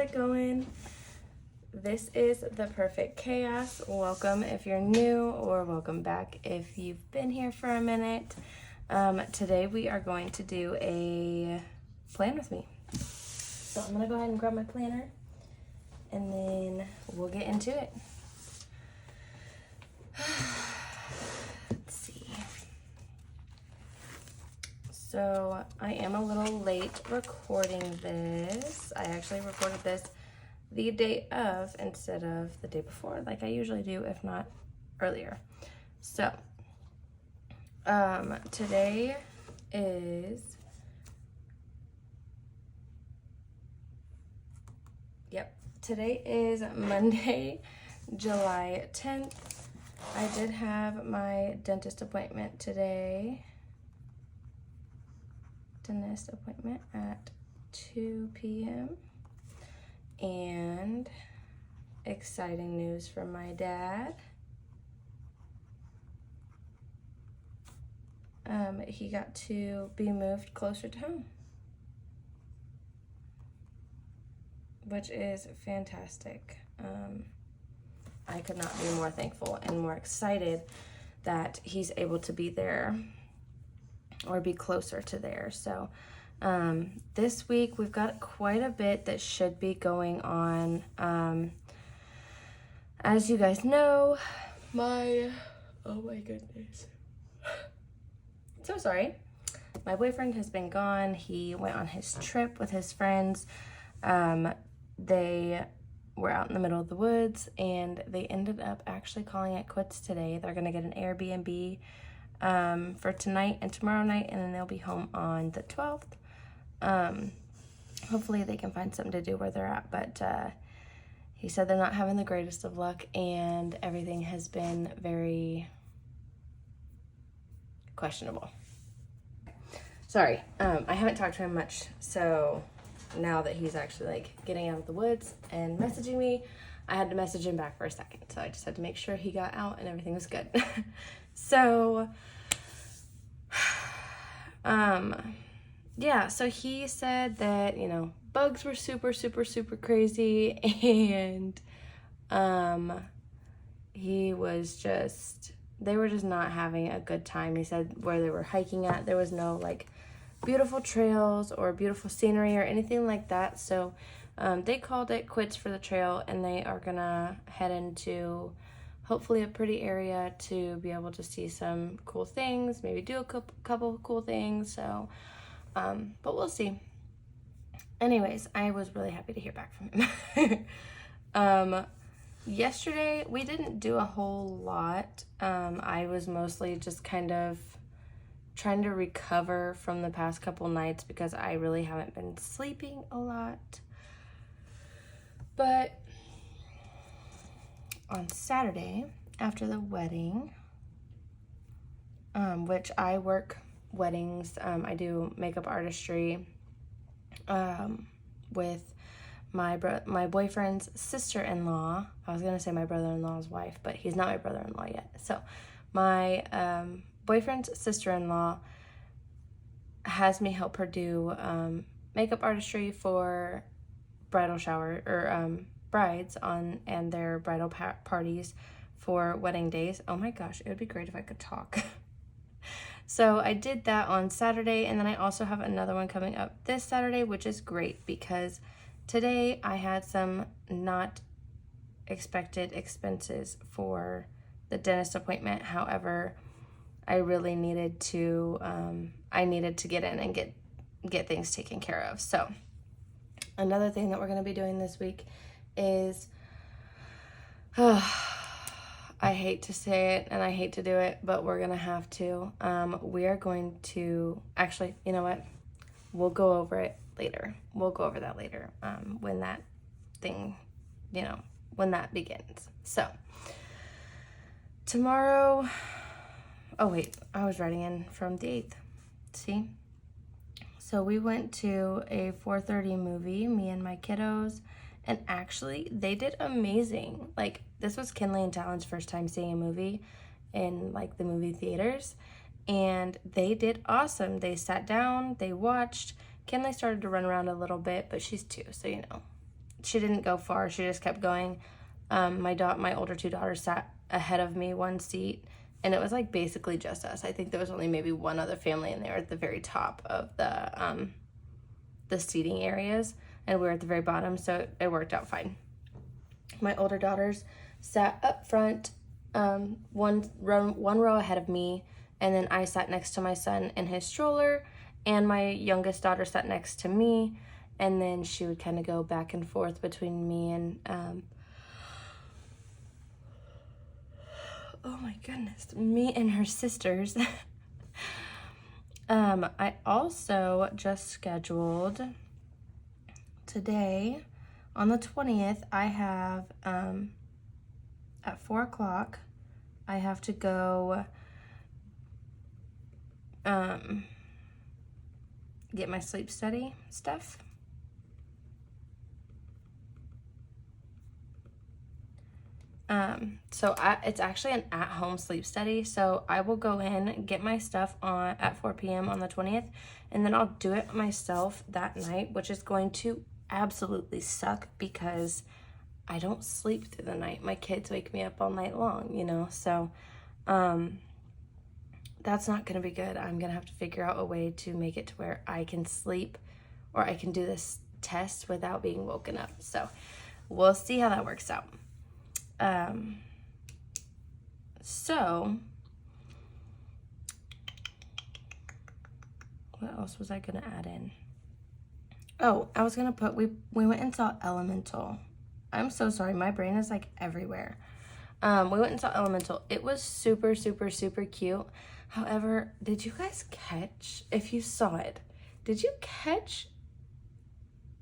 it going? This is The Perfect Chaos. Welcome if you're new, or welcome back if you've been here for a minute. Today we are going to do a plan with me. So I'm gonna go ahead and grab my planner and then we'll get into it. Let's see. So I am a little late recording this. I actually recorded this the day of instead of the day before, like I usually do, if not earlier. So today is today is Monday, July 10th. I did have my dentist appointment today. Dentist appointment at 2 p.m. and exciting news from my dad. He got to be moved closer to home, which is fantastic. I could not be more thankful and more excited that he's able to be there or be closer to there. So this week we've got quite a bit that should be going on. As you guys know, oh my goodness. So sorry. My boyfriend has been gone. He went on his trip with his friends. They were out in the middle of the woods and they ended up actually calling it quits today. They're gonna get an Airbnb for tonight and tomorrow night, and then they'll be home on the 12th. Hopefully they can find something to do where they're at, but he said they're not having the greatest of luck and everything has been very questionable. Sorry, I haven't talked to him much, so now that he's actually like getting out of the woods and messaging me, I had to message him back for a second. So I just had to make sure he got out and everything was good. So, yeah, so he said that, you know, bugs were super, super, super crazy, and, they were just not having a good time. He said where they were hiking at, there was no, like, beautiful trails or beautiful scenery or anything like that. So, they called it quits for the trail, and they are gonna head into hopefully a pretty area to be able to see some cool things, maybe do a couple of cool things. So, but we'll see. Anyways, I was really happy to hear back from him. Yesterday, we didn't do a whole lot. I was mostly just kind of trying to recover from the past couple nights because I really haven't been sleeping a lot. But on Saturday, after the wedding, which I work weddings, I do makeup artistry with my boyfriend's sister-in-law. I was gonna say my brother-in-law's wife, but he's not my brother-in-law yet. So my boyfriend's sister-in-law has me help her do makeup artistry for bridal shower or brides and their bridal parties for wedding days. Oh my gosh, it would be great if I could talk. So I did that on Saturday, and then I also have another one coming up this Saturday, which is great because today I had some not expected expenses for the dentist appointment. However, I really needed to get in and get things taken care of. So another thing that we're going to be doing this week is, I hate to say it and I hate to do it, but we're going to have to. We are going to, actually, you know what? We'll go over it later. We'll go over that later when that thing, when that begins. So tomorrow, oh wait, I was writing in from the 8th. See? So we went to a 4:30 movie, me and my kiddos, and actually they did amazing. Like, this was Kinley and Talon's first time seeing a movie in like the movie theaters, and they did awesome. They sat down, they watched. Kinley started to run around a little bit, but she's 2, so she didn't go far. She just kept going. My older two daughters sat ahead of me one seat, and it was like basically just us. I think there was only maybe one other family in there at the very top of the seating areas, and we were at the very bottom, so it worked out fine. My older daughters sat up front, one row ahead of me, and then I sat next to my son in his stroller, and my youngest daughter sat next to me, and then she would kind of go back and forth between me and oh my goodness, me and her sisters. I also just scheduled today on the 20th. I have at 4 o'clock I have to go get my sleep study stuff. So it's actually an at-home sleep study. So I will go in, get my stuff on at 4 p.m. on the 20th, and then I'll do it myself that night, which is going to absolutely suck because I don't sleep through the night. My kids wake me up all night long, you know, so that's not gonna be good. I'm gonna have to figure out a way to make it to where I can sleep or I can do this test without being woken up. So we'll see how that works out. So what else was I gonna add in? Oh, I was gonna put, we went and saw Elemental. I'm so sorry, my brain is like everywhere. We went and saw Elemental. It was super, super, super cute. However, did you guys catch, if you saw it, did you catch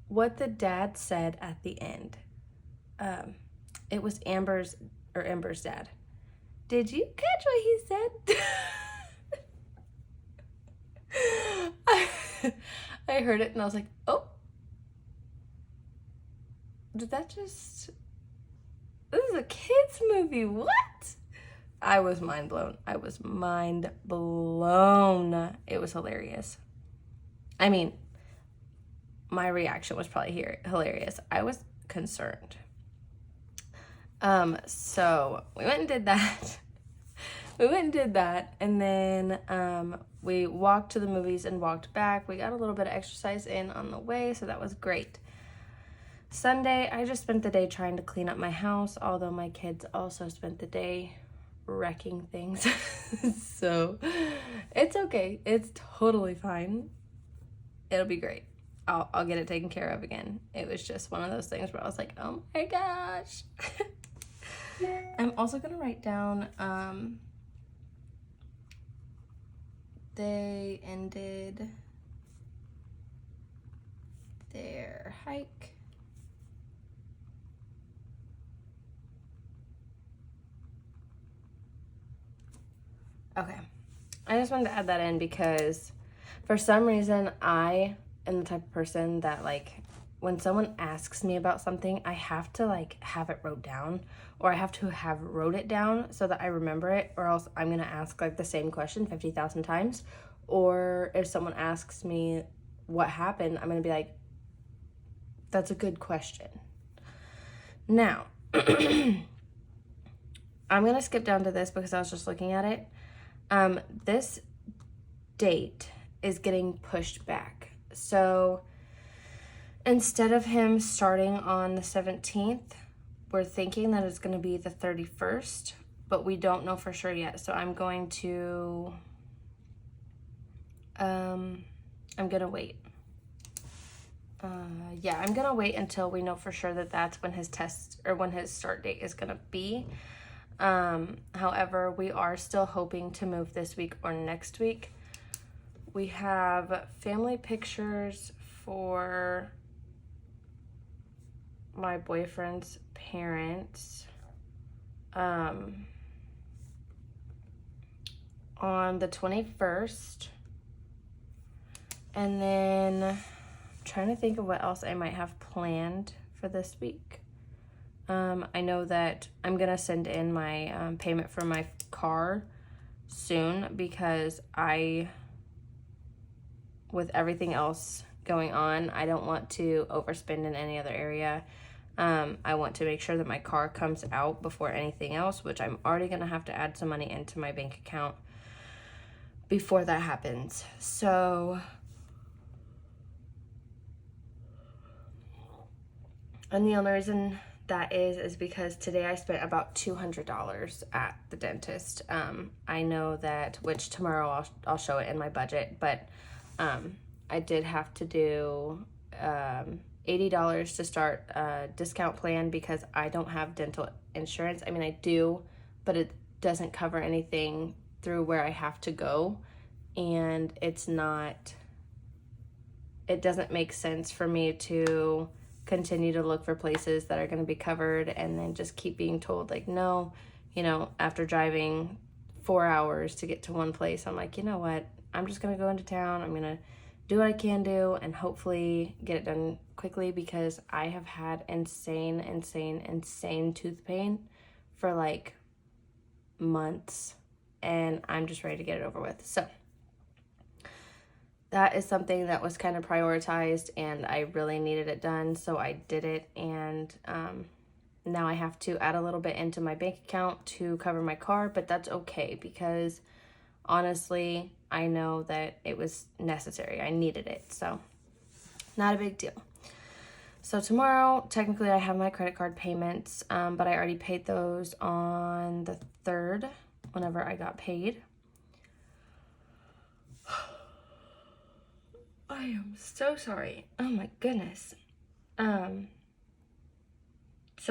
what the dad said at the end? It was Amber's dad. Did you catch what he said? I heard it and I was like, oh, did that just, this is a kid's movie, what? I was mind blown. I was mind blown. It was hilarious. I mean, my reaction was probably hilarious. I was concerned. So we went and did that. And then we walked to the movies and walked back. We got a little bit of exercise in on the way, so that was great. Sunday, I just spent the day trying to clean up my house, although my kids also spent the day wrecking things. So it's okay. It's totally fine. It'll be great. I'll get it taken care of again. It was just one of those things where I was like, oh my gosh. I'm also gonna write down, they ended their hike. Okay, I just wanted to add that in because for some reason I am the type of person that like when someone asks me about something, I have to like have it wrote down, or I have to have wrote it down so that I remember it, or else I'm gonna ask like the same question 50,000 times. Or if someone asks me what happened, I'm gonna be like, that's a good question. Now, I'm gonna skip down to this because I was just looking at it. This date is getting pushed back. So instead of him starting on the 17th, we're thinking that it's going to be the 31st, but we don't know for sure yet. So I'm going to, I'm going to wait. Yeah, I'm going to wait until we know for sure that that's when his test or when his start date is going to be. However, we are still hoping to move this week or next week. We have family pictures for my boyfriend's parents on the 21st. And then I'm trying to think of what else I might have planned for this week. I know that I'm gonna send in my payment for my car soon because with everything else going on, I don't want to overspend in any other area. I want to make sure that my car comes out before anything else, which I'm already going to have to add some money into my bank account before that happens. So, and the only reason that is because today I spent about $200 at the dentist. I know that, which tomorrow I'll show it in my budget, but I did have to do $80 to start a discount plan because I don't have dental insurance. I mean, I do, but it doesn't cover anything through where I have to go, and it doesn't make sense for me to continue to look for places that are going to be covered and then just keep being told like, no, after driving 4 hours to get to one place, I'm like, you know what, I'm just going to go into town, I'm going to do what I can do and hopefully get it done quickly, because I have had insane tooth pain for like months and I'm just ready to get it over with. So that is something that was kind of prioritized and I really needed it done, so I did it. And now I have to add a little bit into my bank account to cover my car, but that's okay because honestly, I know that it was necessary. I needed it, so not a big deal. So tomorrow, technically I have my credit card payments, but I already paid those on the 3rd whenever I got paid. I am so sorry. Oh my goodness. So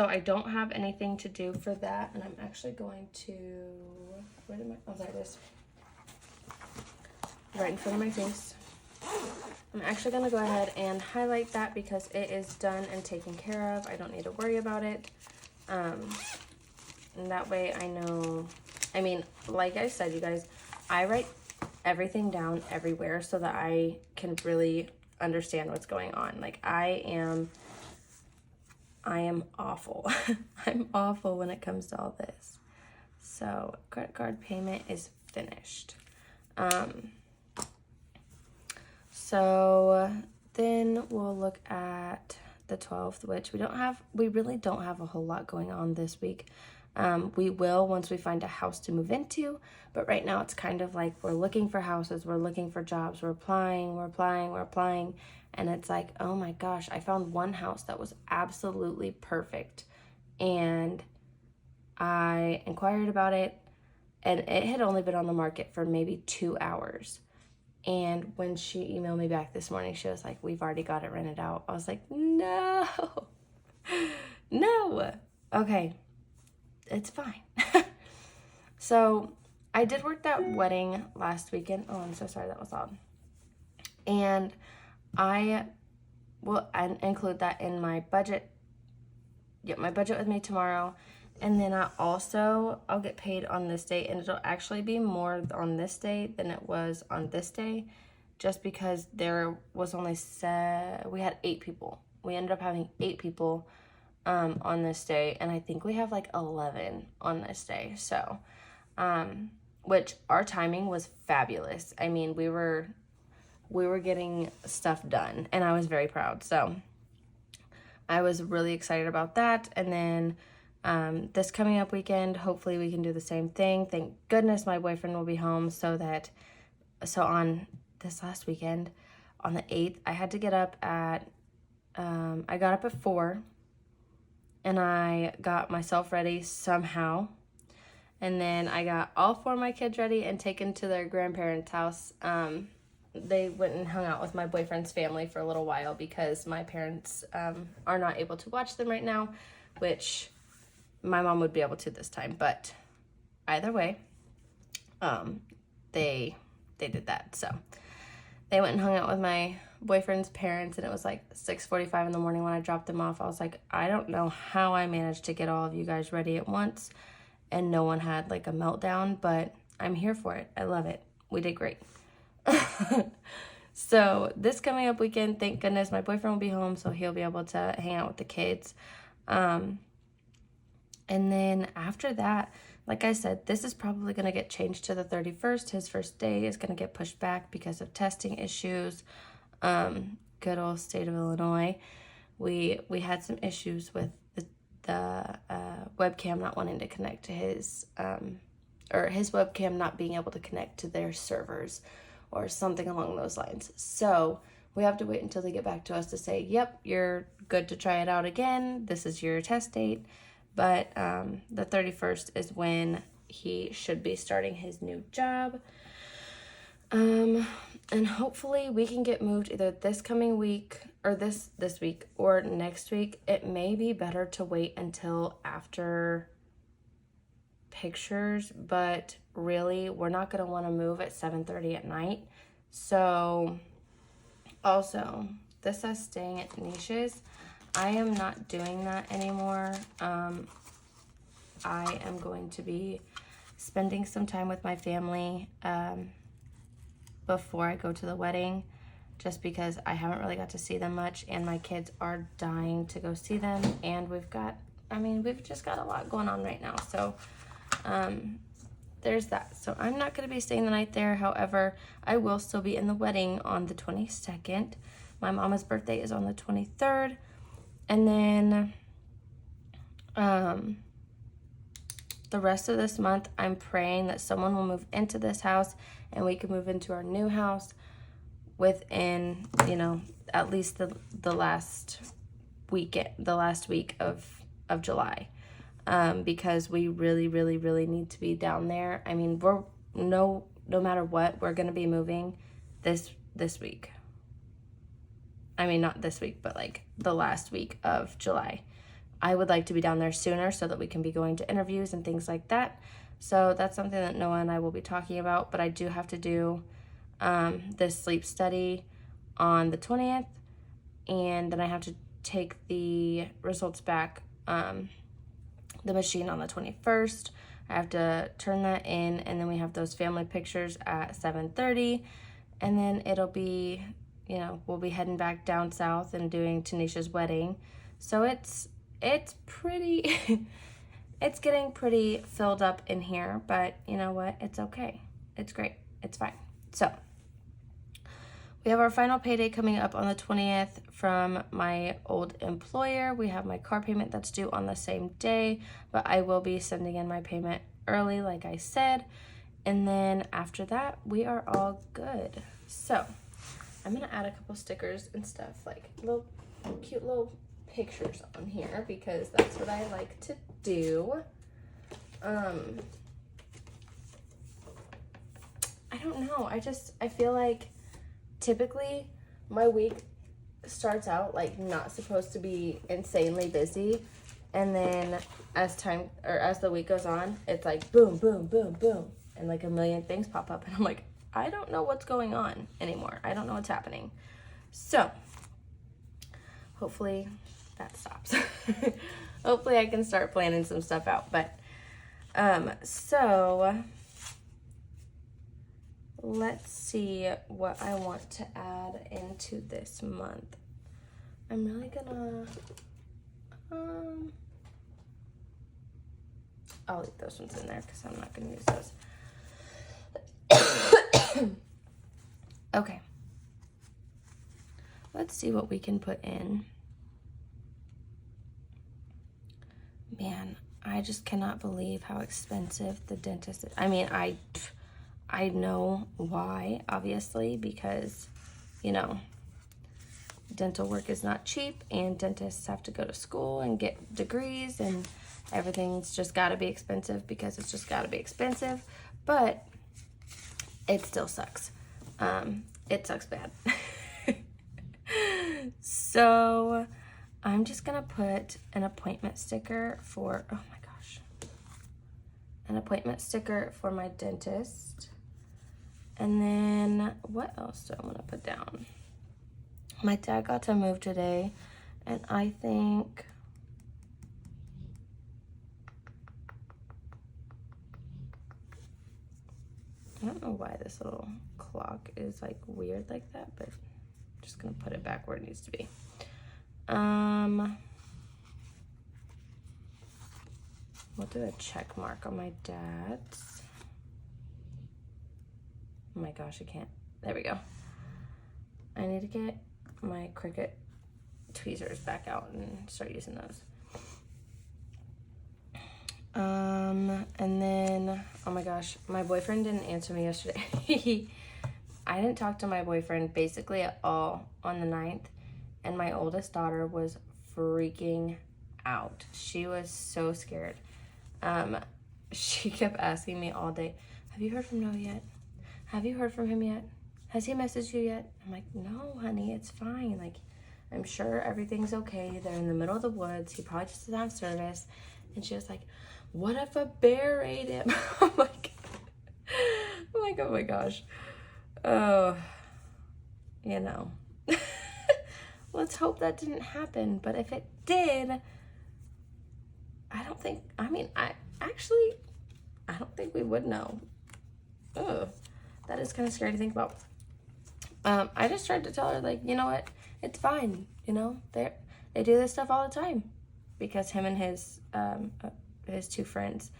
I don't have anything to do for that, and I'm actually going to, where did my, oh, there it is. Right in front of my face. I'm actually going to go ahead and highlight that because it is done and taken care of. I don't need to worry about it. And that way I know, I mean, like I said, you guys, I write everything down everywhere so that I can really understand what's going on. Like I am awful. I'm awful when it comes to all this. So credit card payment is finished. So then we'll look at the 12th, which we really don't have a whole lot going on this week. We will once we find a house to move into, but right now it's kind of like we're looking for houses, we're looking for jobs, we're applying, and it's like, oh my gosh, I found one house that was absolutely perfect, and I inquired about it, and it had only been on the market for maybe 2 hours. And when she emailed me back this morning, she was like, we've already got it rented out. I was like, no. Okay, it's fine. So I did work that wedding last weekend. Oh, I'm so sorry, that was loud. And I will include that in my budget. Yep, my budget with me tomorrow. And then I'll get paid on this date, and it'll actually be more on this day than it was on this day, just because there was only we had 8 people. We ended up having 8 people on this day, and I think we have like 11 on this day. So, which our timing was fabulous. I mean, we were getting stuff done, and I was very proud. So I was really excited about that. And then this coming up weekend, hopefully we can do the same thing. Thank goodness my boyfriend will be home, so on this last weekend, on the 8th, I had to get up at, I got up at 4, and I got myself ready somehow, and then I got all 4 of my kids ready and taken to their grandparents' house. They went and hung out with my boyfriend's family for a little while because my parents are not able to watch them right now, which my mom would be able to this time, but either way, they did that. So they went and hung out with my boyfriend's parents, and it was like 6:45 in the morning when I dropped them off. I was like, I don't know how I managed to get all of you guys ready at once and no one had like a meltdown, but I'm here for it. I love it. We did great. So this coming up weekend, thank goodness my boyfriend will be home, so he'll be able to hang out with the kids. And then after that, like I said, this is probably going to get changed to the 31st. His first day is going to get pushed back because of testing issues. Good old state of Illinois. we had some issues with the webcam not wanting to connect to his or his webcam not being able to connect to their servers or something along those lines. So we have to wait until they get back to us to say, yep, you're good to try it out again. This is your test date. But the 31st is when he should be starting his new job. And hopefully we can get moved either this coming week or this week or next week. It may be better to wait until after pictures, but really we're not going to want to move at 7:30 at night. So also, this says staying at Tanisha's. I am not doing that anymore. I am going to be spending some time with my family before I go to the wedding, just because I haven't really got to see them much, and my kids are dying to go see them, and we've just got a lot going on right now. So there's that. So I'm not going to be staying the night there. However, I will still be in the wedding on the 22nd. My mama's birthday is on the 23rd. And then the rest of this month, I'm praying that someone will move into this house and we can move into our new house within, at least the last week of July. Because we really, really, really need to be down there. I mean, we're no matter what, we're going to be moving this week. I mean, not this week, but like the last week of July. I would like to be down there sooner so that we can be going to interviews and things like that. So that's something that Noah and I will be talking about, but I do have to do this sleep study on the 20th, and then I have to take the results back the machine on the 21st. I have to turn that in, and then we have those family pictures at 7:30, and then it'll be, we'll be heading back down south and doing Tanisha's wedding. So it's pretty it's getting pretty filled up in here, but you know what? It's okay. It's great. It's fine. So we have our final payday coming up on the 20th from my old employer. We have my car payment that's due on the same day, but I will be sending in my payment early, like I said. And then after that, we are all good. So I'm going to add a couple stickers and stuff, like little cute little pictures on here, because that's what I like to do. I don't know. I feel like typically my week starts out like not supposed to be insanely busy, and then as the week goes on, it's like boom, boom, boom, boom, and like a million things pop up, and I'm like, I don't know what's going on anymore. I don't know what's happening. So hopefully that stops. Hopefully I can start planning some stuff out. But so let's see what I want to add into this month. I'm really gonna I'll leave those ones in there because I'm not gonna use those. Okay, let's see what we can put in. Man, I just cannot believe how expensive the dentist is. I mean, I know why, obviously, because, dental work is not cheap, and dentists have to go to school and get degrees, and everything's just got to be expensive because it's just got to be expensive. But it still sucks. It sucks bad. So I'm just going to put an appointment sticker for, oh my gosh, an appointment sticker for my dentist. And then what else do I want to put down? My dad got to move today, and I think I don't know why this little clock is like weird like that, but I'm just gonna put it back where it needs to be. We'll do a check mark on my dad's. Oh my gosh, I can't. There we go. I need to get my Cricut tweezers back out and start using those. And then, oh my gosh, my boyfriend didn't answer me yesterday. I didn't talk to my boyfriend basically at all on the 9th, and my oldest daughter was freaking out. She was so scared. She kept asking me all day, have you heard from Noah yet? Have you heard from him yet? Has he messaged you yet? I'm like, no, honey, it's fine. Like, I'm sure everything's okay. They're in the middle of the woods. He probably just doesn't have service. And she was like, what if a bear ate him? I'm like, oh my gosh. Oh, you know. Let's hope that didn't happen. But if it did, I don't think we would know. Ugh, that is kind of scary to think about. I just tried to tell her, like, you know what? It's fine. You know, they do this stuff all the time, because him and his 2 friends,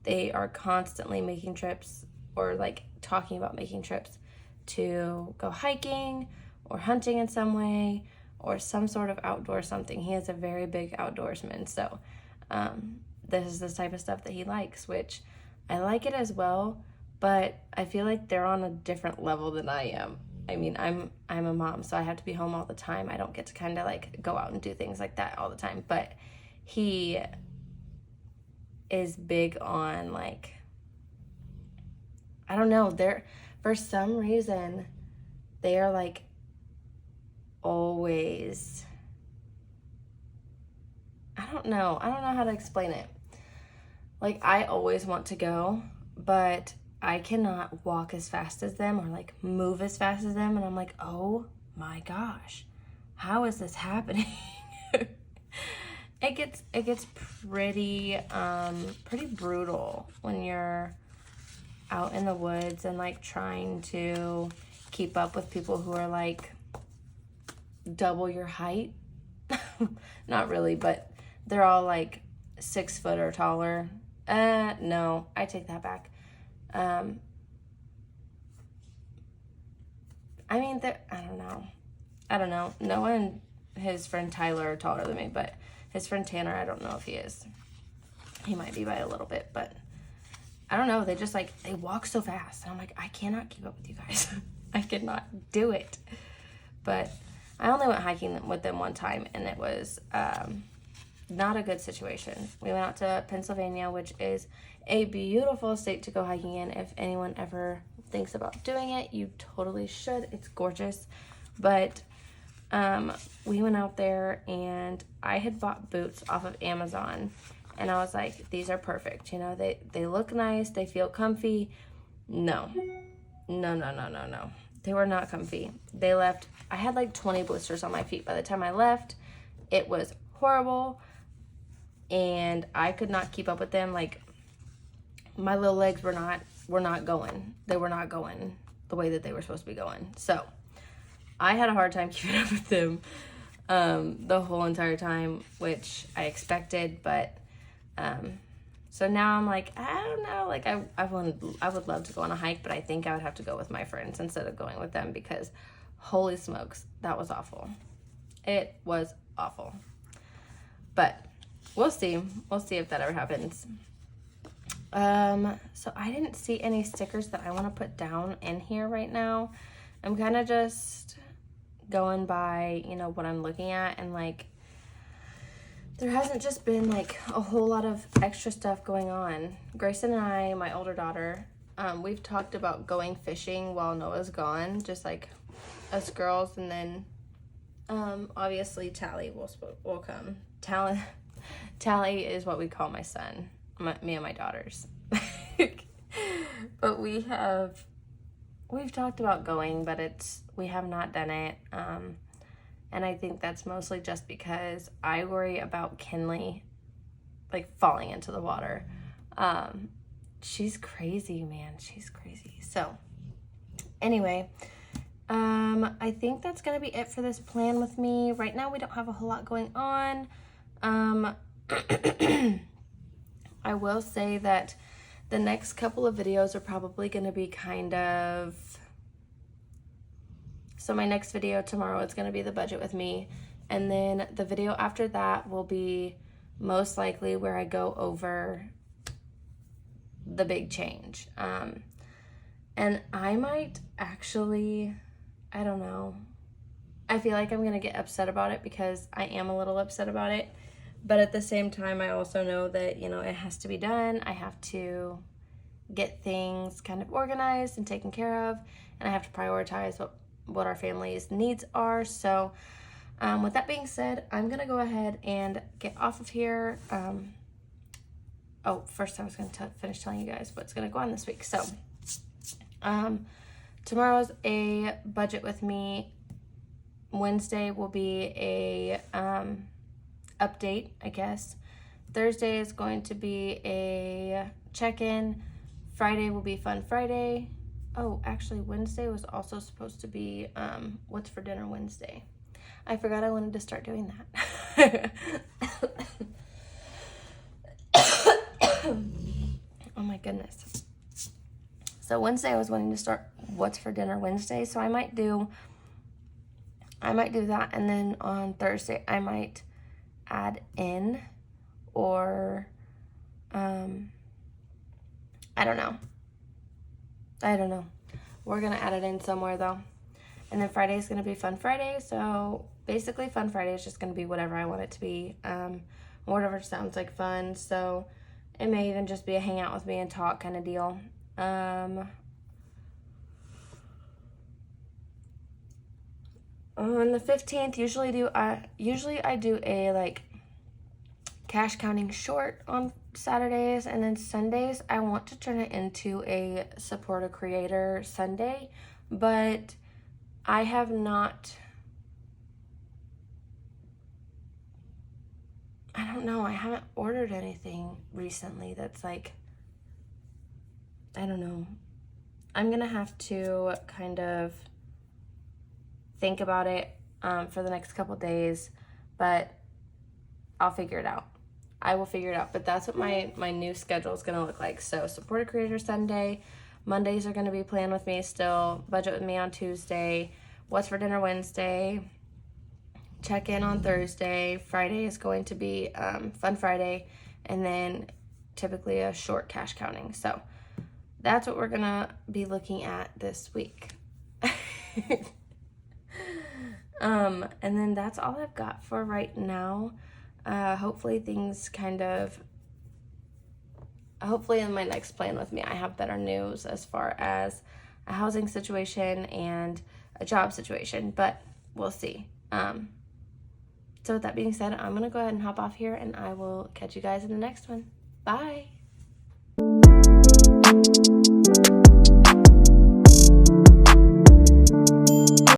they are constantly making trips, or like talking about making trips to go hiking or hunting in some way, or some sort of outdoor something. He is a very big outdoorsman, so this is the type of stuff that he likes, which I like it as well, but I feel like they're on a different level than I am. I mean, I'm a mom, so I have to be home all the time. I don't get to kind of like go out and do things like that all the time, but he is big on, like, I don't know, for some reason, they are like always, I don't know how to explain it. Like, I always want to go, but I cannot walk as fast as them or like move as fast as them, and I'm like, oh my gosh, how is this happening? It gets pretty brutal when you're out in the woods and like trying to keep up with people who are like double your height. Not really, but they're all like 6 foot or taller. No, I take that back. I mean, I don't know. Noah and his friend Tyler are taller than me, but his friend Tanner, I don't know if he is. He might be by a little bit, but I don't know. They just like, they walk so fast. And I'm like, I cannot keep up with you guys. I could not do it. But I only went hiking with them one time, and it was not a good situation. We went out to Pennsylvania, which is a beautiful state to go hiking in. If anyone ever thinks about doing it, you totally should. It's gorgeous. But we went out there, and I had bought boots off of Amazon, and I was like, these are perfect. You know, they look nice. They feel comfy. No. They were not comfy. I had like 20 blisters on my feet. By the time I left, it was horrible, and I could not keep up with them. Like, my little legs were not going. They were not going the way that they were supposed to be going. So I had a hard time keeping up with them the whole entire time, which I expected. But so now I'm like, I don't know. Like, I would love to go on a hike, but I think I would have to go with my friends instead of going with them, because holy smokes, that was awful. It was awful. But we'll see. We'll see if that ever happens. So I didn't see any stickers that I want to put down in here right now. I'm kind of just going by, you know, what I'm looking at, and like, there hasn't just been like a whole lot of extra stuff going on. Grayson and I, my older daughter, we've talked about going fishing while Noah's gone, just like us girls, and then obviously Tally will come. Tally is what we call my son, me and my daughters. But we've talked about going, but we have not done it. And I think that's mostly just because I worry about Kinley like falling into the water. She's crazy, man. She's crazy. So anyway, I think that's gonna be it for this plan with me. Right now we don't have a whole lot going on. I will say that the next couple of videos are probably going to be kind of... So my next video tomorrow, it's going to be the budget with me. And then the video after that will be most likely where I go over the big change. And I might actually, I don't know. I feel like I'm going to get upset about it because I am a little upset about it. But at the same time, I also know that, you know, it has to be done. I have to get things kind of organized and taken care of. And I have to prioritize what our family's needs are. So with that being said, I'm going to go ahead and get off of here. First I was going to finish telling you guys what's going to go on this week. So tomorrow's a budget with me. Wednesday will be a update, I guess. Thursday is going to be a check-in. Friday will be Fun Friday. Oh, actually, Wednesday was also supposed to be What's for Dinner Wednesday. I forgot I wanted to start doing that. Oh my goodness. So Wednesday I was wanting to start What's for Dinner Wednesday, so I might do that, and then on Thursday I might add in, or I don't know. We're gonna add it in somewhere though. And then Friday is gonna be Fun Friday. So basically Fun Friday is just gonna be whatever I want it to be, whatever sounds like fun. So it may even just be a hang out with me and talk kind of deal. On the 15th, usually I do a like cash counting short on Saturdays, and then Sundays I want to turn it into a support a creator Sunday, but I have not, I don't know, I haven't ordered anything recently that's like, I don't know. I'm gonna have to kind of think about it for the next couple days, but I'll figure it out. I will figure it out, but that's what my new schedule is going to look like. So Support a Creator Sunday, Mondays are going to be Plan with Me still, Budget with Me on Tuesday, What's for Dinner Wednesday, Check In on Thursday, Friday is going to be Fun Friday, and then typically a short cash counting. So that's what we're going to be looking at this week. And then that's all I've got for right now. Hopefully in my next Plan with Me, I have better news as far as a housing situation and a job situation, but we'll see. So with that being said, I'm going to go ahead and hop off here, and I will catch you guys in the next one. Bye.